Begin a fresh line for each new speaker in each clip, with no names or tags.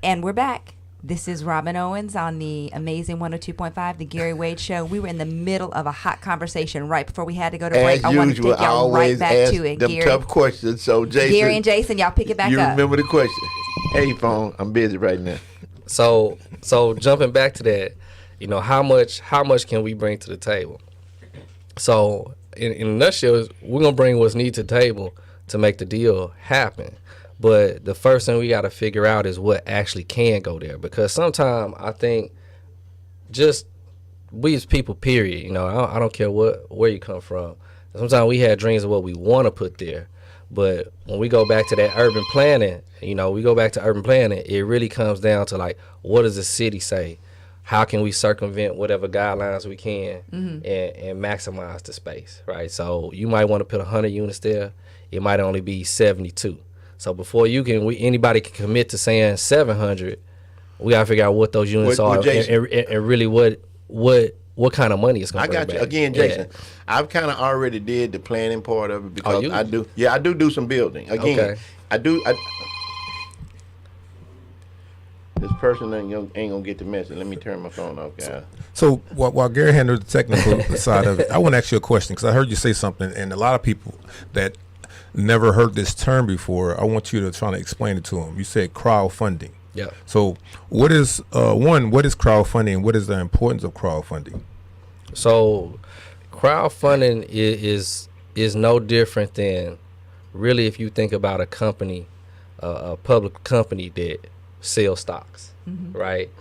And we're back. This is Robin Owens on the amazing 102.5, The Gary Wade Show. We were in the middle of a hot conversation right before we had to go to break.
As
I want to
usual,
take y'all right back to it.
Them
Gary,
tough questions. So, Jason,
Gary and Jason, y'all pick it back
you
up.
remember the question. Hey, phone, I'm busy right now.
So jumping back to that, how much can we bring to the table? So in a nutshell, we're gonna bring what's needed to the table to make the deal happen. But the first thing we got to figure out is what actually can go there, because sometimes I think just we as people, period. I don't care where you come from. Sometimes we had dreams of what we want to put there, but when we go back to that urban planning, it really comes down to like, what does the city say? How can we circumvent whatever guidelines we can and maximize the space, right? So you might want to put 100 units there. It might only be 72. So before anybody can commit to saying 700, we gotta figure out what those units are and really what kind of money it's gonna bring back. I got you
again, Jason. Yeah. I've kind of already did the planning part of it because I do. Yeah, I do some building. Again, okay. I do. This person ain't gonna get the message. Let me turn my phone off, guys.
So while Gary handles the technical side of it, I want to ask you a question because I heard you say something, and a lot of people that never heard this term before, I want you to try to explain it to them. You said crowdfunding.
Yeah.
So what is crowdfunding, and what is the importance of crowdfunding?
So crowdfunding is no different than, really, if you think about a company, a public company that sells stocks, right?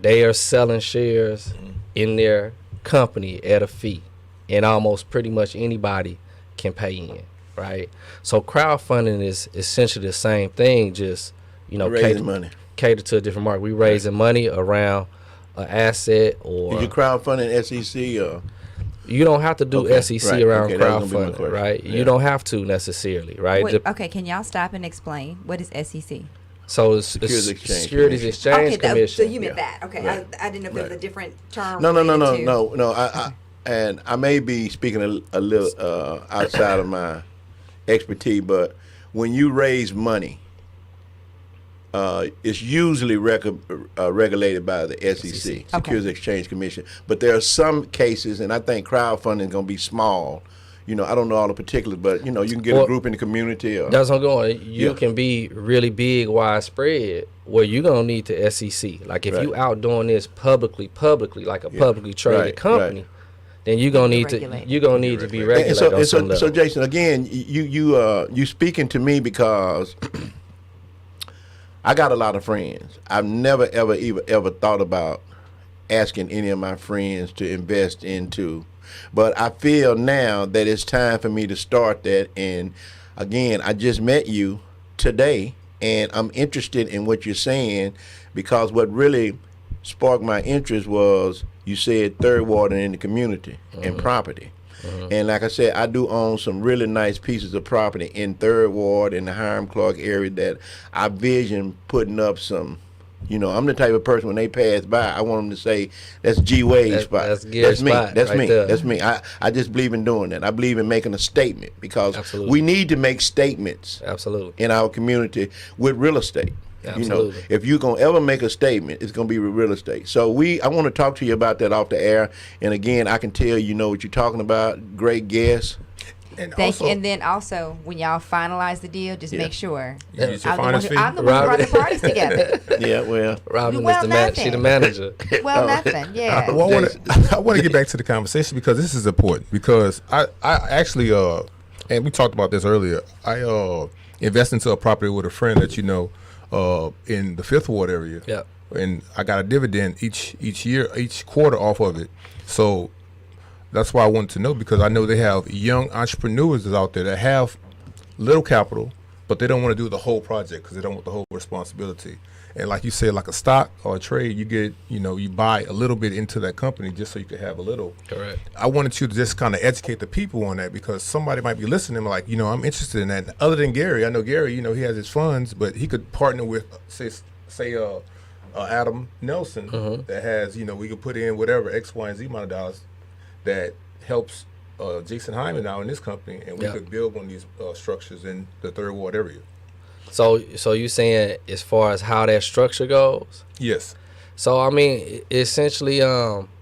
They are selling shares in their company at a fee, and almost pretty much anybody can pay in. Right, so crowdfunding is essentially the same thing, just cater to a different market. We raising money around an asset, or
you crowdfunding SEC, or
you don't have to do SEC around crowdfunding, right? Yeah. You don't have to necessarily, right?
Wait, okay, can y'all stop and explain what is SEC?
So it's Securities Exchange Commission.
So you meant that? Okay, right. I didn't know if there was a different term.
No. And I may be speaking a little outside of my expertise, but when you raise money, it's usually regulated by the SEC, Securities Exchange Commission. But there are some cases, and I think crowdfunding is going to be small. I don't know all the particulars, but you can get a group in the community.
That's what I'm going. You can be really big, widespread, where you're gonna need the SEC. Like if you out doing this publicly, like a publicly traded company. Then you're gonna need to be regulated.
So Jason, again, you speaking to me because I got a lot of friends. I've never ever thought about asking any of my friends to invest into, but I feel now that it's time for me to start that. And again, I just met you today, and I'm interested in what you're saying, because what really sparked my interest was you said third ward and in the community and property. And like I said, I do own some really nice pieces of property in third ward in the Hiram Clark area that I vision putting up some. I'm the type of person, when they pass by, I want them to say, that's G Wade's spot. That's me. That's me. That's me. I just believe in doing that. I believe in making a statement, because we need to make statements in our community with real estate.
Absolutely.
If you're going to ever make a statement, it's going to be with real estate. So I want to talk to you about that off the air. And again, I can tell you know what you're talking about. Great guest.
Thank you. And then also, when y'all finalize the deal, just make sure I'm the one who brought the parties together.
Yeah, well,
Robin is she's the manager.
Well, nothing. Yeah.
Well, I want to get back to the conversation, because this is important. Because I actually and we talked about this earlier. I invested into a property with a friend that in the Fifth Ward area.
Yeah.
And I got a dividend each quarter off of it. So that's why I wanted to know, because I know they have young entrepreneurs out there that have little capital, but they don't want to do the whole project because they don't want the whole responsibility. And like you said, like a stock or a trade, you get, you buy a little bit into that company just so you can have a little.
Correct.
I wanted you to just kind of educate the people on that, because somebody might be listening like, I'm interested in that. And other than Gary, I know Gary, he has his funds, but he could partner with, say Adam Nelson that has, we could put in whatever X, Y, and Z amount of dollars that helps Jason Hyman now in this company, and we could build one of these structures in the third ward area.
So you saying as far as how that structure goes?
Yes.
So I mean, essentially,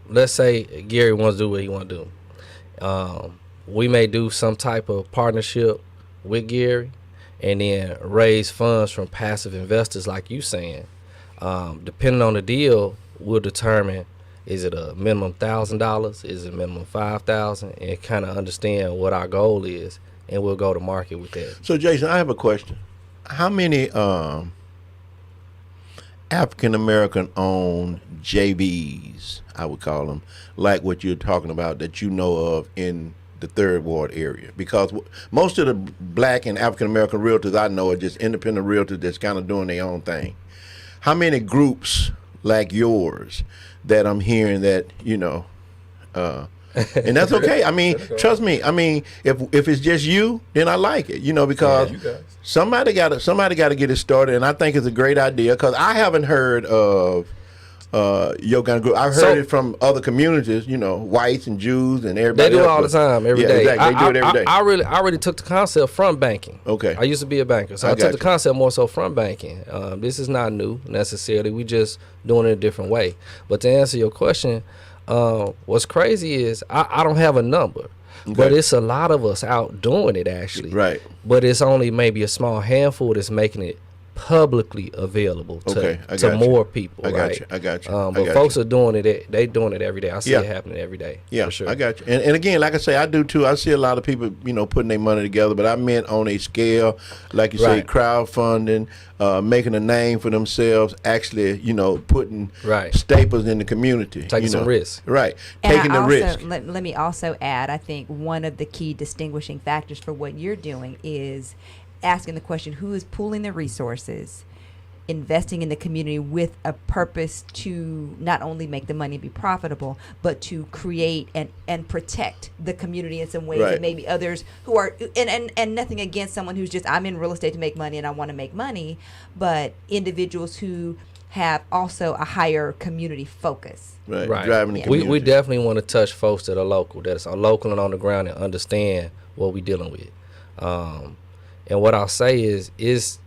let's say Gary wants to do what he want to do. We may do some type of partnership with Gary, and then raise funds from passive investors, like you saying. Depending on the deal, we'll determine, is it a minimum $1,000, is it a minimum $5,000, and kind of understand what our goal is, and we'll go to market with that.
So, Jason, I have a question. How many African American owned JVs, I would call them, like what you're talking about, that you know of in the Third Ward area? Because most of the black and African American realtors I know are just independent realtors that's kind of doing their own thing. How many groups like yours that I'm hearing that, and that's okay. I mean, trust me. I mean, if it's just you, then I like it, because somebody got to get it started, and I think it's a great idea because I haven't heard of your kind of group. I've heard it from other communities, whites and Jews and everybody.
They do
else,
it all the time, every day.
Exactly. They do it every day.
I really took the concept from banking.
Okay.
I used to be a banker, so I took the concept more so from banking. This is not new necessarily. We just doing it a different way. But to answer your question, what's crazy is I don't have a number. Okay. But it's a lot of us out doing it actually.
Right.
But it's only maybe a small handful that's making it publicly available to more people.
I got you.
But folks are doing it. They doing it every day. I see it happening every day.
Yeah,
for sure.
I got you. And again, like I say, I do too. I see a lot of people, putting their money together. But I meant on a scale, like you say, crowdfunding, making a name for themselves. Actually, putting staples in the community,
taking some risk.
Right,
and
taking the risk.
Let me also add. I think one of the key distinguishing factors for what you're doing is asking the question, who is pooling the resources, investing in the community with a purpose to not only make the money be profitable, but to create and protect the community in some ways that maybe others who are, and nothing against someone who's just, I'm in real estate to make money and I want to make money, but individuals who have also a higher community focus.
Right.
Driving the community.
We definitely want to touch folks that are local, local and on the ground, and understand what we're dealing with. And what I'll say is there's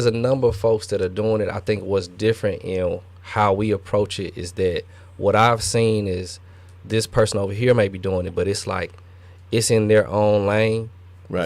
a number of folks that are doing it. I think what's different in how we approach it is that what I've seen is this person over here may be doing it, but it's like it's in their own lane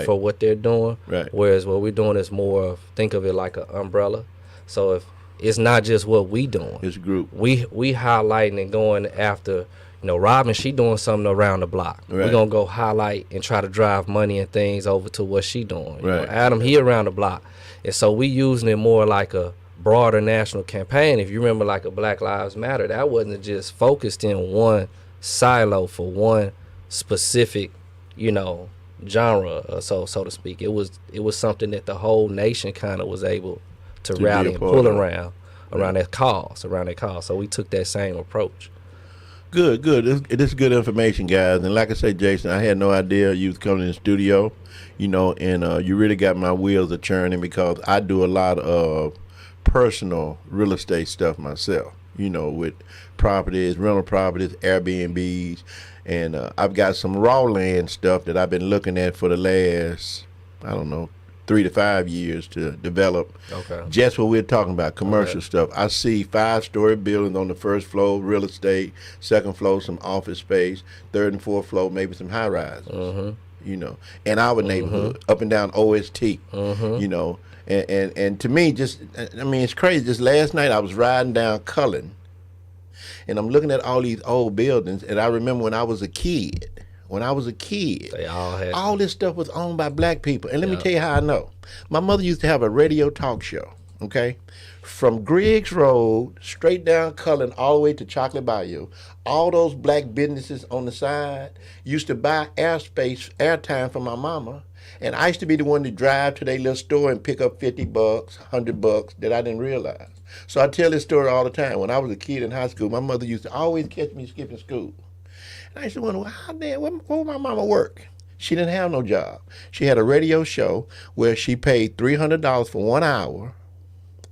for what they're doing. Right. Whereas what we're doing is more of, think of it like an umbrella. So if it's not just what we doing,
it's group.
We highlighting and going after. Robin, she doing something around the block. Right. We're going to go highlight and try to drive money and things over to what she doing.
Right.
Adam, he around the block. And so we using it more like a broader national campaign. If you remember, like a Black Lives Matter, that wasn't just focused in one silo for one specific, genre, so to speak. It was something that the whole nation kind of was able to rally and pull around that cause, So we took that same approach.
Good. It is good information, guys. And like I say, Jason, I had no idea you was coming in the studio, and you really got my wheels a churning because I do a lot of personal real estate stuff myself, with properties, rental properties, Airbnbs, and I've got some raw land stuff that I've been looking at for the last, 3 to 5 years to develop. Okay. Just what we're talking about, commercial stuff. I see 5-story buildings on the first floor, real estate, second floor, some office space, third and fourth floor, maybe some high rises. In our neighborhood, up and down OST. And to me, it's crazy. Just last night I was riding down Cullen, and I'm looking at all these old buildings, and I remember when I was a kid. They all this stuff was owned by black people. And let me tell you how I know. My mother used to have a radio talk show, okay? From Griggs Road, straight down Cullen, all the way to Chocolate Bayou. All those black businesses on the side used to buy airtime from my mama. And I used to be the one to drive to their little store and pick up $50, $100 that I didn't realize. So I tell this story all the time. When I was a kid in high school, my mother used to always catch me skipping school. I used to wonder, where would my mama work? She didn't have no job. She had a radio show where she paid $300 for 1 hour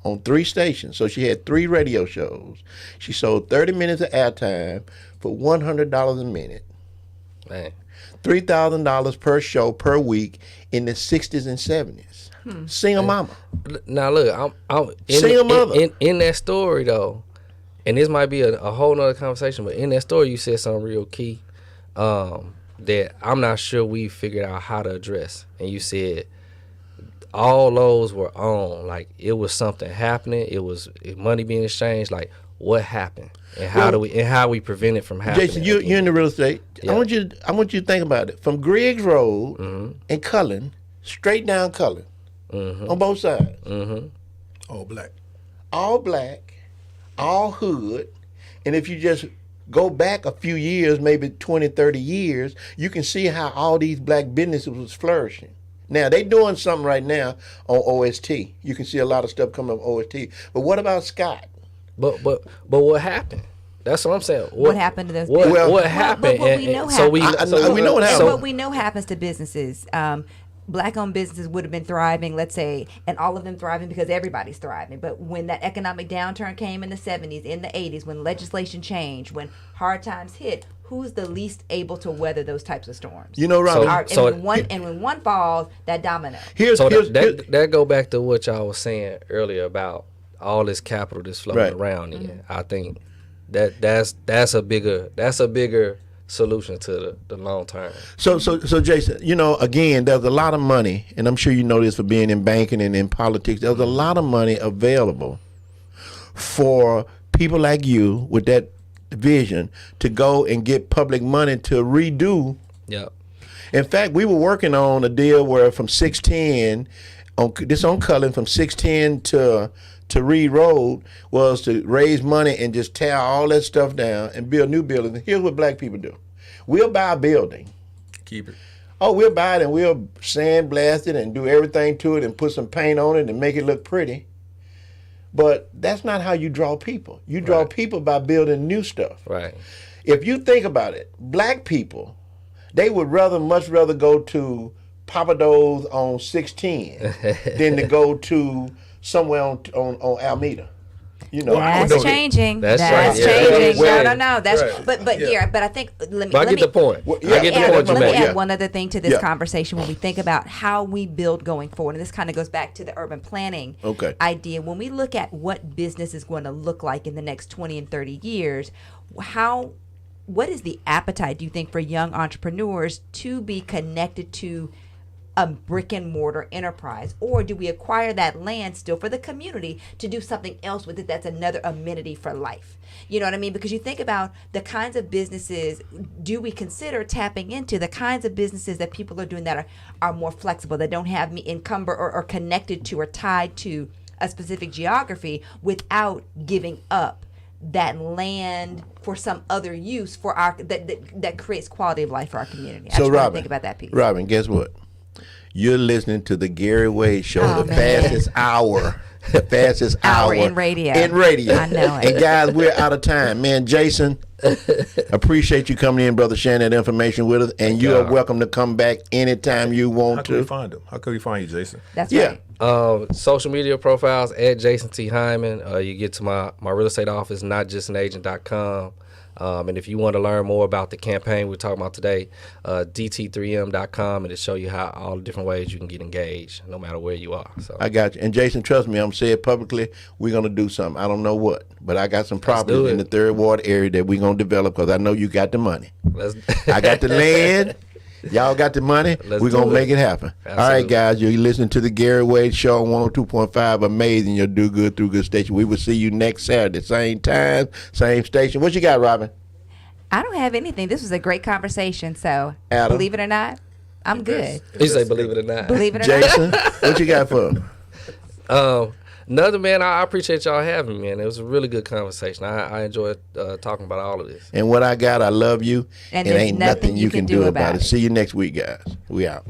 on 3 stations. So she had 3 radio shows. She sold 30 minutes of airtime for $100 a minute.
Man.
$3,000 per show per week in the 60s and 70s. Single mama.
Now look, I'm
Single mother.
in that story though, and this might be a whole nother conversation, but in that story you said something real key that I'm not sure we figured out how to address. And you said all those were on, like it was something happening, it was money being exchanged, like what happened and how we prevent it from happening.
Jason, you're in the real estate.
Yeah.
I want you to think about it. From Griggs Road and Cullen, straight down Cullen, on both sides.
All black.
All black, all hood. And if you just go back a few years, maybe 20, 30 years, you can see how all these black businesses was flourishing. Now, they doing something right now on OST. You can see a lot of stuff coming up OST. But what about Scott?
But what happened? That's what I'm saying.
What happened to those
What,
businesses?
what happened?
What we know
and so we
happened.
we know what
And
happened.
what we know happens to businesses. Black-owned businesses would have been thriving, let's say, and all of them thriving because everybody's thriving. But when that economic downturn came in the 70s, in the 80s, when legislation changed, when hard times hit, who's the least able to weather those types of storms?
You know, Robin.
When one falls, that domino.
that go back to what y'all was saying earlier about all this capital that's floating
Right.
around here. I think that's a bigger solution to the long term.
So Jason, you know, again, there's a lot of money, and I'm sure you know this for being in banking and in politics. There's a lot of money available for people like you with that vision to go and get public money to redo.
Yep.
In fact, we were working on a deal where from 610 on Cullen, from 610 to Reed Road, was to raise money and just tear all that stuff down and build new buildings. Here's what black people do. We'll buy a building.
Keep it.
Oh, we'll buy it and we'll sandblast it and do everything to it and put some paint on it and make it look pretty. But that's not how you draw people. You draw people by building new stuff.
Right.
If you think about it, black people, they would much rather go to Papa Do's on 610 than to go to somewhere on Alameda. You know,
That's changing.
That's
That's
right. Yeah.
changing.
Well,
No. That's
right.
But
Yeah.
yeah. But I think let me.
But I get the point.
Well,
I get the point you
Let me
make.
add one other thing to this
Yeah.
conversation when we think about how we build going forward, and this kind of goes back to the urban planning idea. When we look at what business is going to look like in the next 20 and 30 years, what is the appetite, do you think, for young entrepreneurs to be connected to a brick and mortar enterprise, or do we acquire that land still for the community to do something else with it that's another amenity for life? You know what I mean? Because you think about the kinds of businesses, do we consider tapping into the kinds of businesses that people are doing that are more flexible, that don't have me encumber or connected to or tied to a specific geography without giving up that land for some other use for our that creates quality of life for our community. I
So
just want to
Robin,
think about that piece.
Robin, guess what? You're listening to the Gary Wade Show, the fastest hour. The fastest hour
in radio.
In radio.
I know it.
And guys, we're out of time. Man, Jason, appreciate you coming in, brother, sharing that information with us. And you are welcome to come back anytime you want
How
to.
can we find them? How can we find you, Jason?
That's
Yeah.
right.
Social media profiles at Jason T. Hyman. You get to my real estate office, notjustanaagent.com. And if you want to learn more about the campaign we're talking about today, dt3m.com, and it'll show you how all the different ways you can get engaged, no matter where you are. So
I got you. And Jason, trust me, I'm saying it publicly, we're going to do something. I don't know what, but I got some properties in the Third Ward area that we're going to develop because I know you got the money. I got the land. Y'all got the money. We're going to make it happen.
Absolutely.
All right, guys, you're listening to the Gary Wade Show on 102.5. Amazing. You'll do good through good station. We will see you next Saturday. Same time, same station. What you got, Robin?
I don't have anything. This was a great conversation. So,
Adam?
believe it or not, I'm good.
You say believe it or not.
Believe it or
Jason, what you got for him?
Nothing, man. I appreciate y'all having me, man. It was a really good conversation. I enjoyed talking about all of this.
And what I got, I love you.
And
and
there's
ain't nothing you can do about it.
it.
See you next week, guys. We out.